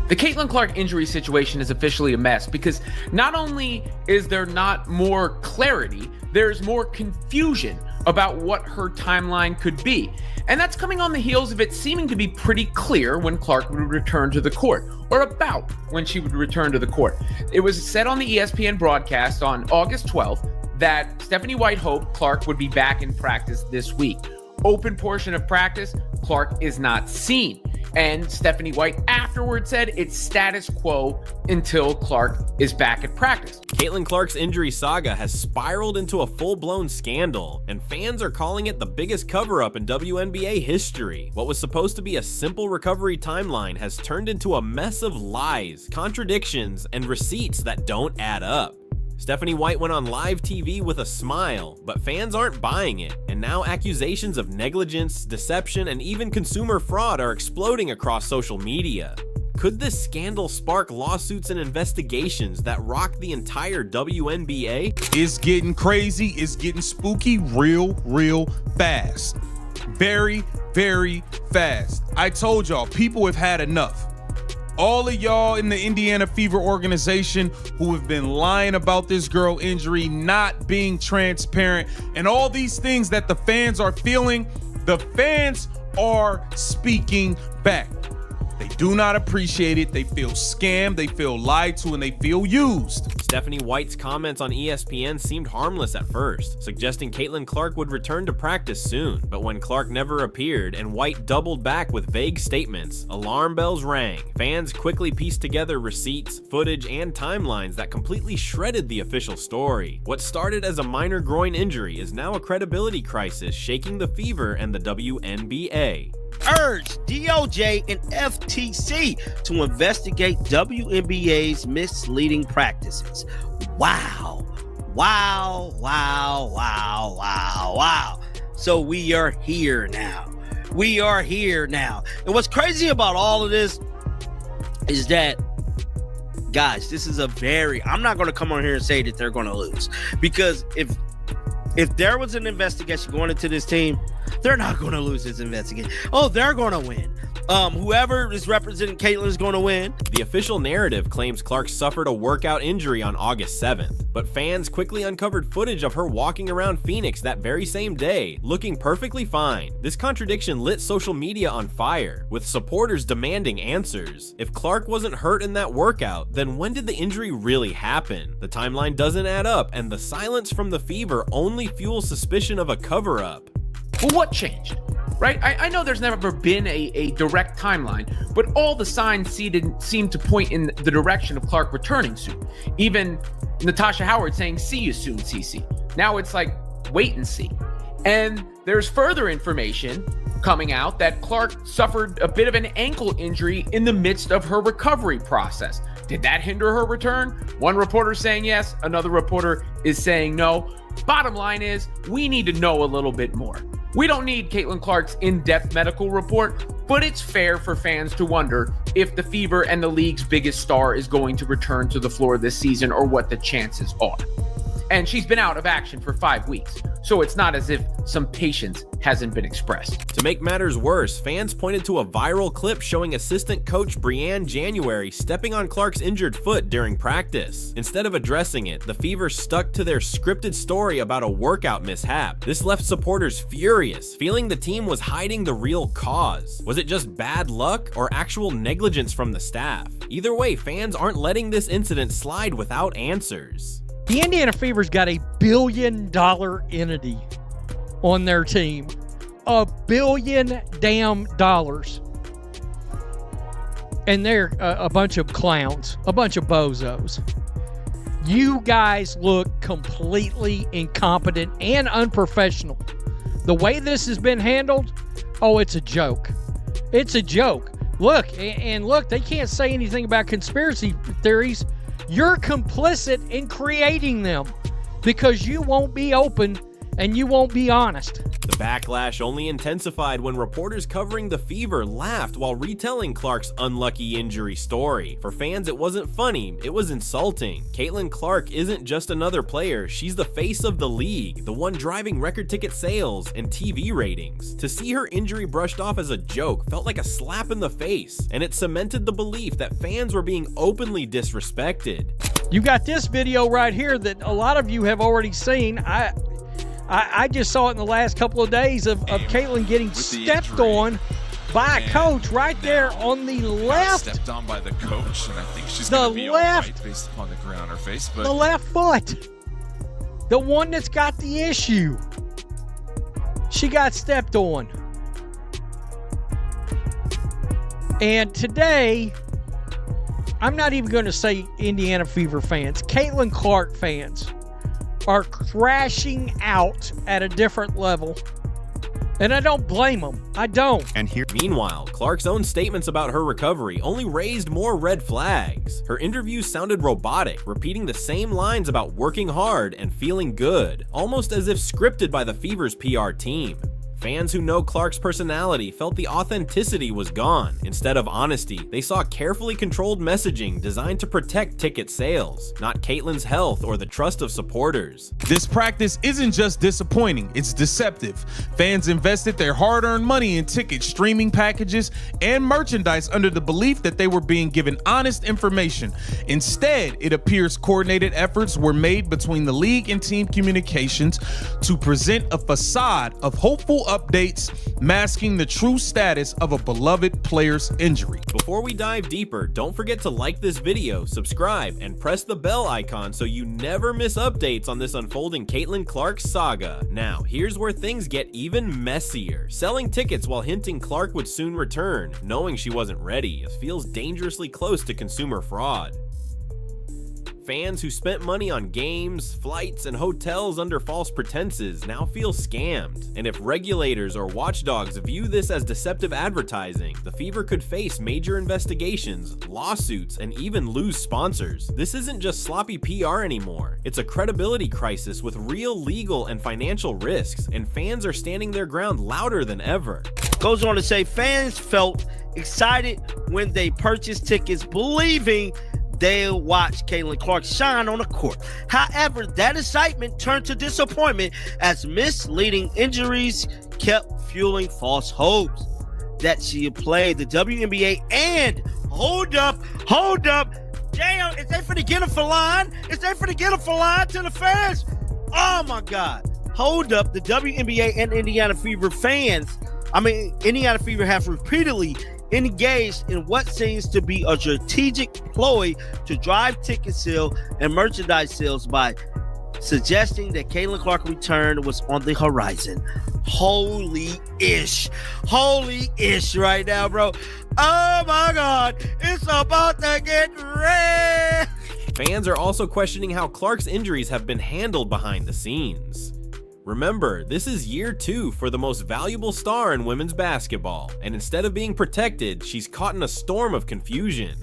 The Caitlin Clark injury situation is officially a mess because not only is there not more clarity, there's more confusion about what her timeline could be. And that's coming on the heels of it seeming to be pretty clear when Clark would return to the court, or about when she would return to the court. It was said on the ESPN broadcast on August 12th that Stephanie White hoped Clark would be back in practice this week. Open portion of practice, Clark is not seen. And Stephanie White afterwards said it's status quo until Clark is back at practice. Caitlin Clark's injury saga has spiraled into a full-blown scandal, and fans are calling it the biggest cover-up in WNBA history. What was supposed to be a simple recovery timeline has turned into a mess of lies, contradictions, and receipts that don't add up. Stephanie White went on live TV with a smile, but fans aren't buying it, and now accusations of negligence, deception, and even consumer fraud are exploding across social media. Could this scandal spark lawsuits and investigations that rock the entire WNBA? It's getting crazy, it's getting spooky real fast. Very fast. I told y'all, people have had enough. All of y'all in the Indiana Fever organization who have been lying about this girl injury, not being transparent, and all these things that the fans are feeling, the fans are speaking back. They do not appreciate it. They feel scammed, they feel lied to, and they feel used. Stephanie White's comments on ESPN seemed harmless at first, suggesting Caitlin Clark would return to practice soon. But when Clark never appeared and White doubled back with vague statements, alarm bells rang. Fans quickly pieced together receipts, footage, and timelines that completely shredded the official story. What started as a minor groin injury is now a credibility crisis shaking the Fever and the WNBA. Urge DOJ and FTC to investigate WNBA's misleading practices. Wow. So we are here now. And what's crazy about all of this is that, guys, this is I'm not going to come on here and say that they're going to lose, because if there was an investigation going into this team, they're not going to lose this investigation. Oh, they're going to win. Whoever is representing Caitlin is going to win. The official narrative claims Clark suffered a workout injury on August 7th, but fans quickly uncovered footage of her walking around Phoenix that very same day, looking perfectly fine. This contradiction lit social media on fire, with supporters demanding answers. If Clark wasn't hurt in that workout, then when did the injury really happen? The timeline doesn't add up, and the silence from the Fever only fuels suspicion of a cover-up. Well, what changed? Right? I know there's never been a direct timeline, but all the signs seem to point in the direction of Clark returning soon. Even Natasha Howard saying, "See you soon, CC." Now it's like, wait and see. And there's further information coming out that Clark suffered a bit of an ankle injury in the midst of her recovery process. Did that hinder her return? One reporter saying yes, another reporter is saying no. Bottom line is, we need to know a little bit more. We don't need Caitlin Clark's in-depth medical report, but it's fair for fans to wonder if the Fever and the league's biggest star is going to return to the floor this season, or what the chances are. And she's been out of action for 5 weeks, so it's not as if some patience hasn't been expressed. To make matters worse, fans pointed to a viral clip showing assistant coach Brianne January stepping on Clark's injured foot during practice. Instead of addressing it, the Fever stuck to their scripted story about a workout mishap. This left supporters furious, feeling the team was hiding the real cause. Was it just bad luck or actual negligence from the staff? Either way, fans aren't letting this incident slide without answers. The Indiana Fever's got $1 billion entity on their team. $1 billion damn dollars. And they're a bunch of clowns, a bunch of bozos. You guys look completely incompetent and unprofessional. The way this has been handled, it's a joke. It's a joke. Look, they can't say anything about conspiracy theories. You're complicit in creating them because you won't be open and you won't be honest. The backlash only intensified when reporters covering the Fever laughed while retelling Clark's unlucky injury story. For fans, it wasn't funny, it was insulting. Caitlin Clark isn't just another player, she's the face of the league, the one driving record ticket sales and TV ratings. To see her injury brushed off as a joke felt like a slap in the face, and it cemented the belief that fans were being openly disrespected. You got this video right here that a lot of you have already seen. I just saw it in the last couple of days of Caitlin getting stepped on by a coach right there on the left. Stepped on by the coach, and I think she's going to be all right based upon the grin on her face. But the left foot, the one that's got the issue, she got stepped on. And today, I'm not even going to say Indiana Fever fans, Caitlin Clark fans are crashing out at a different level. And I don't blame them. I don't. Meanwhile, Clark's own statements about her recovery only raised more red flags. Her interviews sounded robotic, repeating the same lines about working hard and feeling good, almost as if scripted by the Fever's PR team. Fans who know Clark's personality felt the authenticity was gone. Instead of honesty, they saw carefully controlled messaging designed to protect ticket sales, not Caitlin's health or the trust of supporters. This practice isn't just disappointing, it's deceptive. Fans invested their hard-earned money in tickets, streaming packages, and merchandise under the belief that they were being given honest information. Instead, it appears coordinated efforts were made between the league and team communications to present a facade of hopeful updates masking the true status of a beloved player's injury. Before we dive deeper, don't forget to like this video, subscribe, and press the bell icon so you never miss updates on this unfolding Caitlin Clark saga. Now, here's where things get even messier. Selling tickets while hinting Clark would soon return, knowing she wasn't ready, feels dangerously close to consumer fraud. Fans who spent money on games, flights, and hotels under false pretenses now feel scammed. And if regulators or watchdogs view this as deceptive advertising, the Fever could face major investigations, lawsuits, and even lose sponsors. This isn't just sloppy PR anymore. It's a credibility crisis with real legal and financial risks, and fans are standing their ground louder than ever. Goes on to say fans felt excited when they purchased tickets, believing they'll watch Caitlin Clark shine on the court. However, that excitement turned to disappointment as misleading injuries kept fueling false hopes that she would play the WNBA. And hold up, damn, is they finna get a for line? Is they finna get a for line to the fans? Oh my God, hold up, the WNBA and Indiana Fever Indiana Fever have repeatedly engaged in what seems to be a strategic ploy to drive ticket sales and merchandise sales by suggesting that Caitlin Clark return was on the horizon. Holy-ish right now, bro. Oh my God, it's about to get red. Fans are also questioning how Clark's injuries have been handled behind the scenes. Remember, this is year 2 for the most valuable star in women's basketball, and instead of being protected, she's caught in a storm of confusion.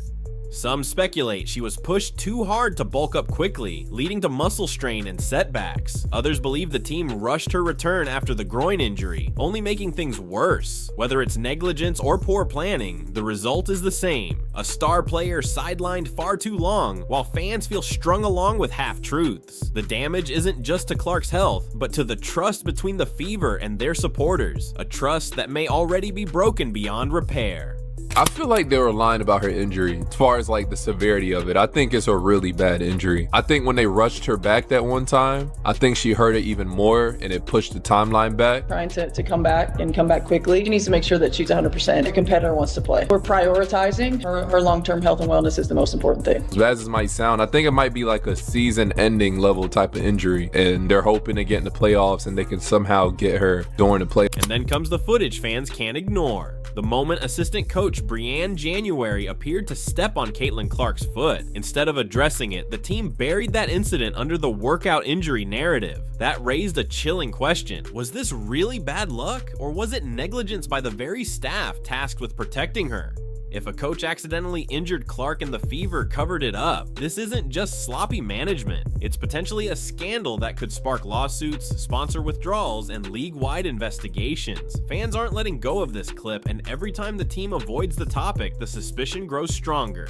Some speculate she was pushed too hard to bulk up quickly, leading to muscle strain and setbacks. Others believe the team rushed her return after the groin injury, only making things worse. Whether it's negligence or poor planning, the result is the same. A star player sidelined far too long, while fans feel strung along with half-truths. The damage isn't just to Clark's health, but to the trust between the Fever and their supporters, a trust that may already be broken beyond repair. I feel like they were lying about her injury as far as like the severity of it. I think it's a really bad injury. I think when they rushed her back that one time, I think she hurt it even more and it pushed the timeline back. Trying to come back and come back quickly. She needs to make sure that she's 100%. The competitor wants to play. We're prioritizing her long-term health and wellness is the most important thing. As bad as it might sound, I think it might be like a season-ending level type of injury, and they're hoping to get in the playoffs and they can somehow get her during the play. And then comes the footage fans can't ignore. The moment assistant coach Brianne January appeared to step on Caitlin Clark's foot. Instead of addressing it, the team buried that incident under the workout injury narrative. That raised a chilling question. Was this really bad luck, or was it negligence by the very staff tasked with protecting her? If a coach accidentally injured Clark and the Fever covered it up, this isn't just sloppy management. It's potentially a scandal that could spark lawsuits, sponsor withdrawals, and league-wide investigations. Fans aren't letting go of this clip, and every time the team avoids the topic, the suspicion grows stronger.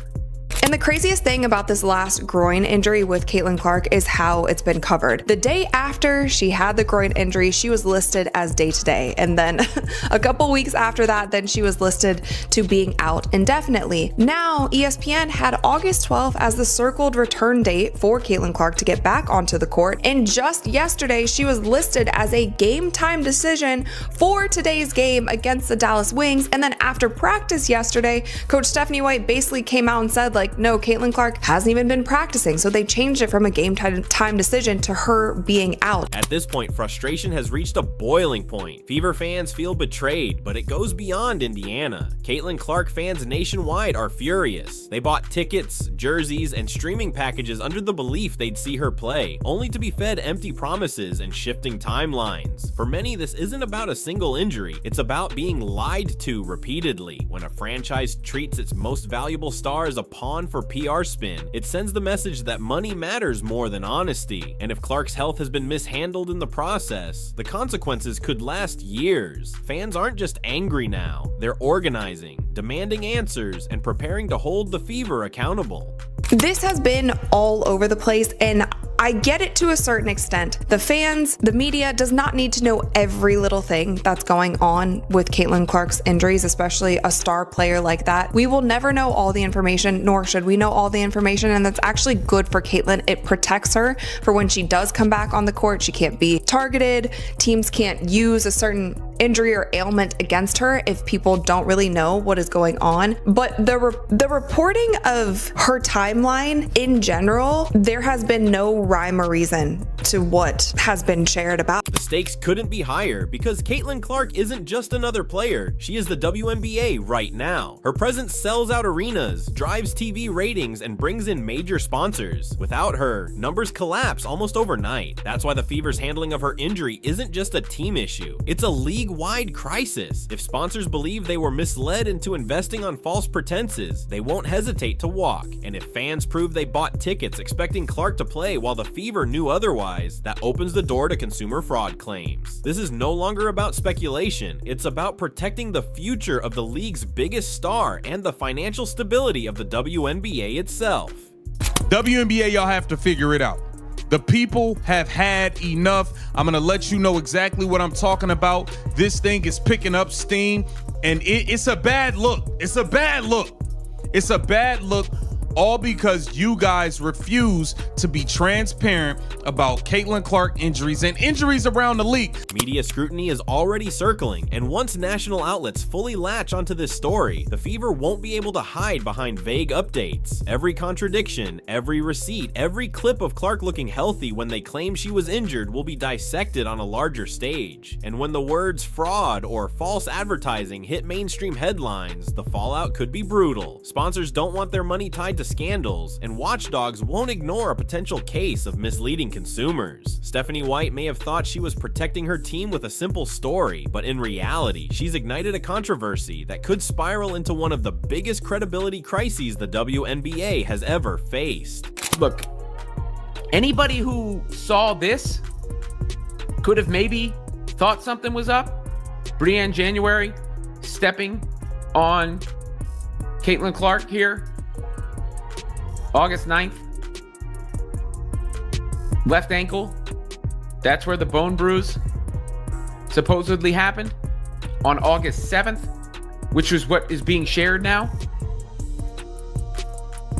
And the craziest thing about this last groin injury with Caitlin Clark is how it's been covered. The day after she had the groin injury, she was listed as day-to-day. And then a couple weeks after that, then she was listed to being out indefinitely. Now, ESPN had August 12th as the circled return date for Caitlin Clark to get back onto the court. And just yesterday, she was listed as a game time decision for today's game against the Dallas Wings. And then after practice yesterday, Coach Stephanie White basically came out and said, like, no, Caitlin Clark hasn't even been practicing, so they changed it from a game time decision to her being out. At this point, frustration has reached a boiling point. Fever fans feel betrayed, but it goes beyond Indiana. Caitlin Clark fans nationwide are furious. They bought tickets, jerseys, and streaming packages under the belief they'd see her play, only to be fed empty promises and shifting timelines. For many, this isn't about a single injury, it's about being lied to repeatedly. When a franchise treats its most valuable star as a pawn for PR spin, it sends the message that money matters more than honesty. And if Clark's health has been mishandled in the process, the consequences could last years. Fans aren't just angry now, they're organizing, demanding answers, and preparing to hold the Fever accountable. This has been all over the place, and I get it to a certain extent. The fans, the media does not need to know every little thing that's going on with Caitlin Clark's injuries, especially a star player like that. We will never know all the information, nor should we know all the information, and that's actually good for Caitlin. It protects her for when she does come back on the court. She can't be targeted. Teams can't use a certain injury or ailment against her if people don't really know what is going on. But the reporting of her timeline in general, there has been no rhyme or reason to what has been shared about. The stakes couldn't be higher because Caitlin Clark isn't just another player, she is the WNBA right now. Her presence sells out arenas, drives TV ratings, and brings in major sponsors. Without her, numbers collapse almost overnight. That's why the Fever's handling of her injury isn't just a team issue, it's a league-wide crisis. If sponsors believe they were misled into investing on false pretenses, they won't hesitate to walk. And if fans prove they bought tickets expecting Clark to play while the Fever knew otherwise, that opens the door to consumer fraud claims. This is no longer about speculation, it's about protecting the future of the league's biggest star and the financial stability of the WNBA itself. WNBA, y'all have to figure it out. The people have had enough. I'm gonna let you know exactly what I'm talking about. This thing is picking up steam, and it's a bad look. It's a bad look. It's a bad look. All because you guys refuse to be transparent about Caitlin Clark injuries and injuries around the league. Media scrutiny is already circling, and once national outlets fully latch onto this story, the Fever won't be able to hide behind vague updates. Every contradiction, every receipt, every clip of Clark looking healthy when they claim she was injured will be dissected on a larger stage. And when the words fraud or false advertising hit mainstream headlines, the fallout could be brutal. Sponsors don't want their money tied to scandals, and watchdogs won't ignore a potential case of misleading consumers. Stephanie White may have thought she was protecting her team with a simple story, but in reality, she's ignited a controversy that could spiral into one of the biggest credibility crises the WNBA has ever faced. Look, anybody who saw this could have maybe thought something was up. Brianne January stepping on Caitlin Clark here. August 9th, left ankle, that's where the bone bruise supposedly happened. On August 7th, which is what is being shared now.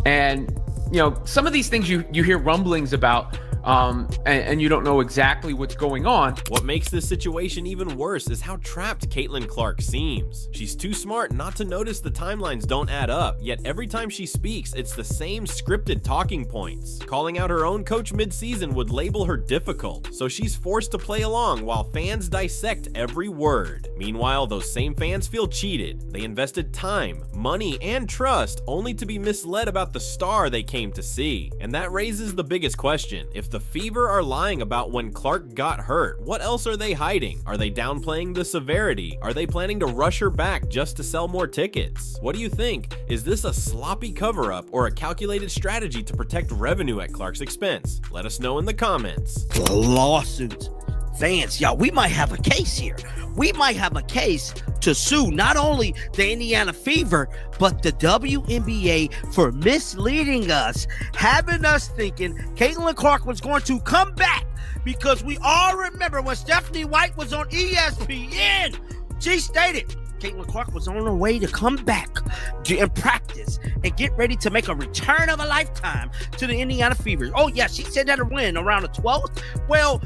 And, you know, some of these things you hear rumblings about, and you don't know exactly what's going on. What makes this situation even worse is how trapped Caitlin Clark seems. She's too smart not to notice the timelines don't add up, yet every time she speaks, it's the same scripted talking points. Calling out her own coach mid-season would label her difficult, so she's forced to play along while fans dissect every word. Meanwhile, those same fans feel cheated. They invested time, money, and trust only to be misled about the star they came to see. And that raises the biggest question. If the Fever are lying about when Clark got hurt, what else are they hiding? Are they downplaying the severity? Are they planning to rush her back just to sell more tickets? What do you think? Is this a sloppy cover-up or a calculated strategy to protect revenue at Clark's expense? Let us know in the comments. Lawsuits. Fans, y'all, we might have a case here. We might have a case to sue not only the Indiana Fever, but the WNBA for misleading us, having us thinking Caitlin Clark was going to come back, because we all remember when Stephanie White was on ESPN, she stated Caitlin Clark was on her way to come back and practice and get ready to make a return of a lifetime to the Indiana Fever. Oh yeah, she said that her win around the 12th. Well,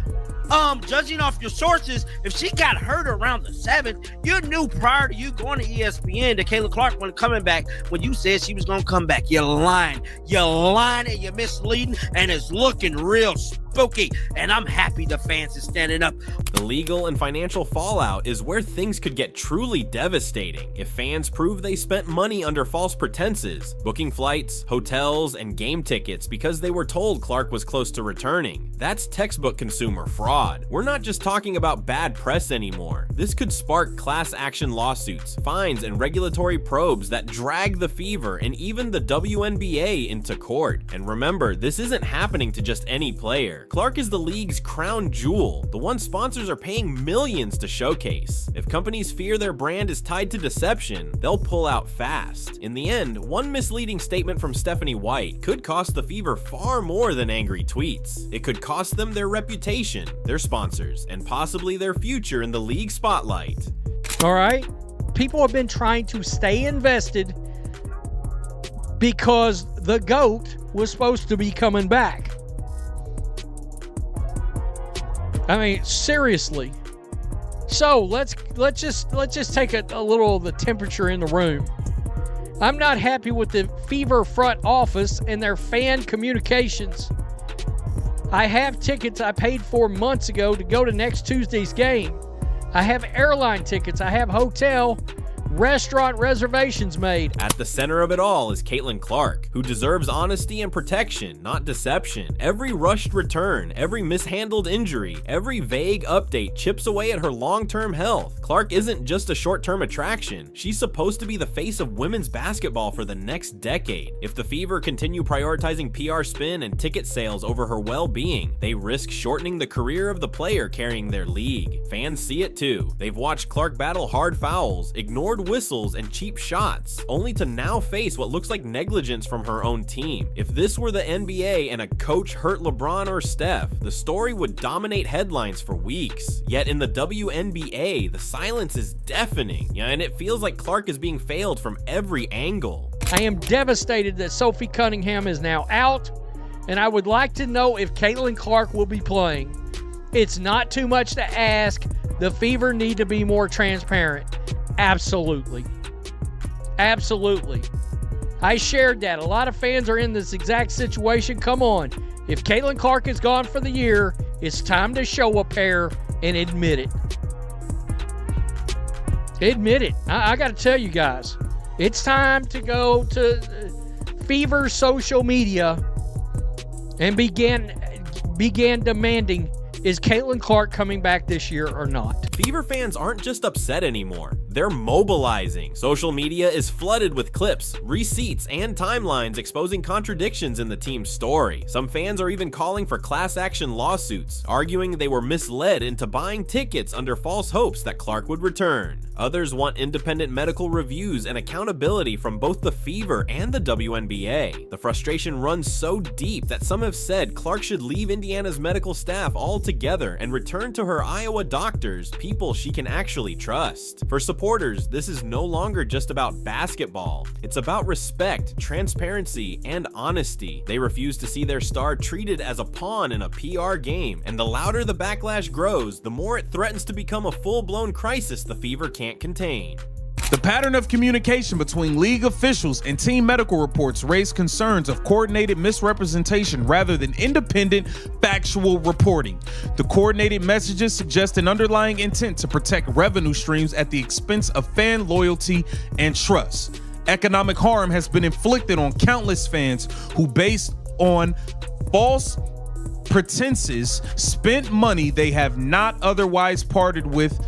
judging off your sources, if she got hurt around the 7th, you knew prior to you going to ESPN that Caitlin Clark wasn't coming back when you said she was going to come back. You're lying. You're lying and you're misleading, and it's looking real spooky, and I'm happy the fans is standing up. The legal and financial fallout is where things could get truly devastating if fans prove they spent money under false pretenses, booking flights, hotels, and game tickets because they were told Clark was close to returning. That's textbook consumer fraud. We're not just talking about bad press anymore. This could spark class action lawsuits, fines, and regulatory probes that drag the Fever and even the WNBA into court. And remember, this isn't happening to just any player. Clark is the league's crown jewel, the one sponsors are paying millions to showcase. If companies fear their brand is tied to deception, they'll pull out fast. In the end, one misleading statement from Stephanie White could cost the Fever far more than angry tweets. It could cost them their reputation, their sponsors, and possibly their future in the league spotlight. All right? People have been trying to stay invested because the GOAT was supposed to be coming back. I mean, seriously. So let's just take a little of the temperature in the room. I'm not happy with the Fever front office and their fan communications. I have tickets I paid for months ago to go to next Tuesday's game. I have airline tickets. I have hotel, restaurant reservations made. At the center of it all is Caitlin Clark, who deserves honesty and protection, not deception. Every rushed return, every mishandled injury, every vague update chips away at her long-term health. Clark isn't just a short-term attraction. She's supposed to be the face of women's basketball for the next decade. If the Fever continue prioritizing PR spin and ticket sales over her well-being, they risk shortening the career of the player carrying their league. Fans see it too. They've watched Clark battle hard fouls, ignored whistles, and cheap shots, only to now face what looks like negligence from her own team. If this were the NBA and a coach hurt LeBron or Steph, the story would dominate headlines for weeks. Yet in the WNBA, the silence is deafening, and it feels like Clark is being failed from every angle. I am devastated that Sophie Cunningham is now out, and I would like to know if Caitlin Clark will be playing. It's not too much to ask. The Fever need to be more transparent. Absolutely. Absolutely. I shared that. A lot of fans are in this exact situation. Come on. If Caitlin Clark is gone for the year, it's time to show a pair and admit it. Admit it. I got to tell you guys, it's time to go to Fever social media and began demanding, is Caitlin Clark coming back this year or not? Fever fans aren't just upset anymore. They're mobilizing. Social media is flooded with clips, receipts, and timelines exposing contradictions in the team's story. Some fans are even calling for class action lawsuits, arguing they were misled into buying tickets under false hopes that Clark would return. Others want independent medical reviews and accountability from both the Fever and the WNBA. The frustration runs so deep that some have said Clark should leave Indiana's medical staff altogether and return to her Iowa doctors, people she can actually trust. For supporters, this is no longer just about basketball. It's about respect, transparency, and honesty. They refuse to see their star treated as a pawn in a PR game, and the louder the backlash grows, the more it threatens to become a full-blown crisis the Fever can't contain. The pattern of communication between league officials and team medical reports raised concerns of coordinated misrepresentation rather than independent, factual reporting. The coordinated messages suggest an underlying intent to protect revenue streams at the expense of fan loyalty and trust. Economic harm has been inflicted on countless fans who, based on false pretenses spent money they have not otherwise parted with.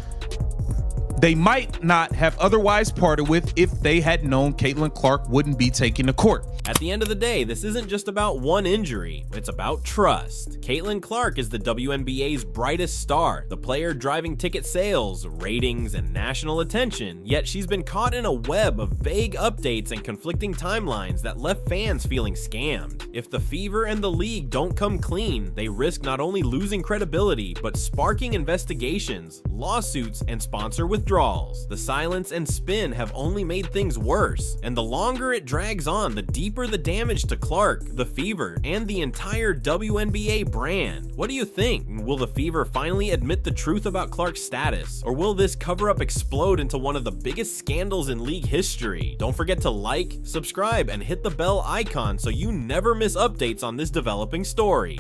They might not have otherwise parted with if they had known Caitlin Clark wouldn't be taken to court. At the end of the day, this isn't just about one injury, it's about trust. Caitlin Clark is the WNBA's brightest star, the player driving ticket sales, ratings, and national attention, yet she's been caught in a web of vague updates and conflicting timelines that left fans feeling scammed. If the Fever and the league don't come clean, they risk not only losing credibility, but sparking investigations, lawsuits, and sponsor withdrawals. The silence and spin have only made things worse, and the longer it drags on, the deeper the damage to Clark, the Fever, and the entire WNBA brand. What do you think? Will the Fever finally admit the truth about Clark's status? Or will this cover-up explode into one of the biggest scandals in league history? Don't forget to like, subscribe, and hit the bell icon so you never miss updates on this developing story.